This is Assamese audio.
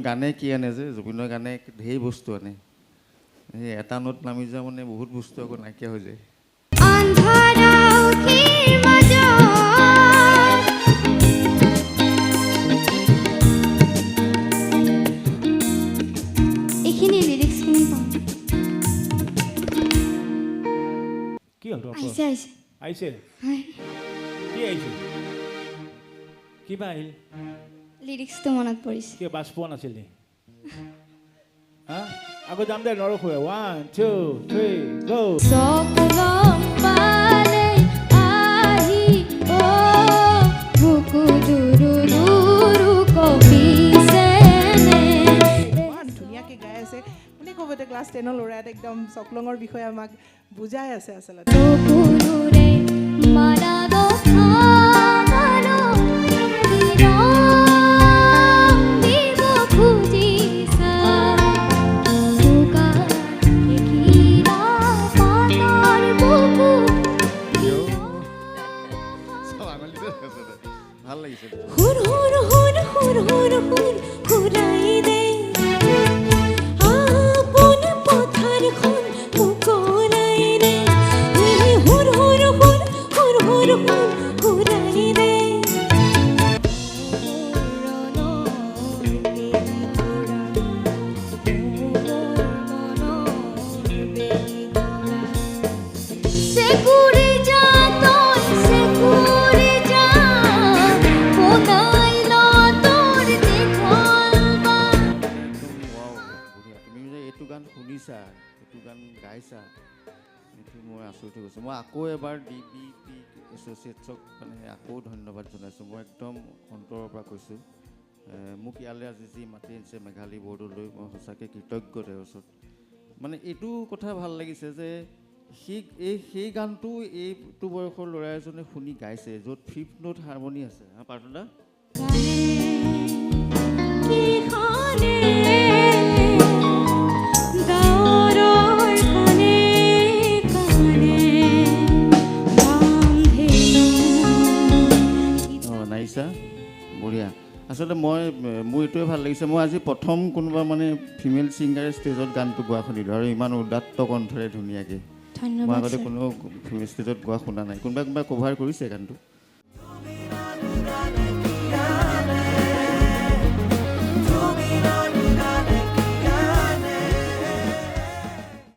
গানে কি আনে যে জুবিনৰ গানে ঢেৰ বস্তু আনে এই এটা নোট নামি যোৱা মানে বহুত বস্তু আকৌ নাইকিয়া হৈ যায় এইখিনি লিৰিক্সখিনি পাওঁ কি হ'ল আহিছে আহিছে আহিছে হয় কি আহিছে কিবা আহিল লিৰিক্সটো মনত পৰিছে কিয় বাছ পোৱা নাছিল নি হা আকৌ যাম দে নৰখোৱে 1 2 3 গো চকুলং পালে আহি অ বুকু দুৰু দুৰু কবিছেনে ইমান ধুনীয়াকৈ গাই আছে কোনে ক'ব এতিয়া ক্লাছ 10 ল'ৰা এটা একদম চকলঙৰ বিষয়ে আমাক বুজাই আছে আচলতে চকুলুৰে মাৰাব খালো বিৰং দিব খুজিছা বুকা দেখিলা পাতৰ বুকু চব আঙুলিতে আছে দে। ভাল লাগিছে হুৰ হুৰ হুৰ হুৰ হুৰ হুৰ হুৰাই দে আপোন পথাৰখন মুকলাই দে হুৰ হুৰ হুৰ হুৰ হুৰ হুৰ হুৰাই দে সেকুৰি যা তই সেকুৰি যা বনাই ল তোৰ দীঘল বা একদম ৱাও বঢ়িয়া তুমি যে এইটো গান শুনিছা এইটো গান গাইছা এইটো মই আচৰিত হৈ গৈছোঁ মই আকৌ এবাৰ DBP এছ'চিয়েটছক মানে আকৌ ধন্যবাদ জনাইছোঁ মই একদম অন্তৰৰ পৰা কৈছোঁ মোক ইয়ালৈ আজি যি মাতি আনিছে মেঘালী বৰ্ডলৈ মই সঁচাকৈ কৃতজ্ঞ তেওঁৰ ওচৰত মানে এইটো কথা ভাল লাগিছে যে সেই গানটো এইটো বয়সৰ ল'ৰা এজনে শুনি গাইছে য'ত 5th নোট হাৰমনি আছে হা পাৰ্থদা কিহনে গাঁৱৰ কানে কানে অঁ নাইছা বঢ়িয়া আচলতে মোৰ এইটোৱে ভাল লাগিছে মই আজি প্ৰথম কোনোবা মানে ফিমেল ছিংগাৰে ষ্টেজত গানটো গোৱা শুনিলোঁ আৰু ইমান উদাত্ত কণ্ঠৰে ধুনীয়াকৈ মই ধন্যবাদ আগতে কোনো ষ্টেজত গোৱা শুনা নাই কোনোবাই কভাৰ কৰিছে গানটো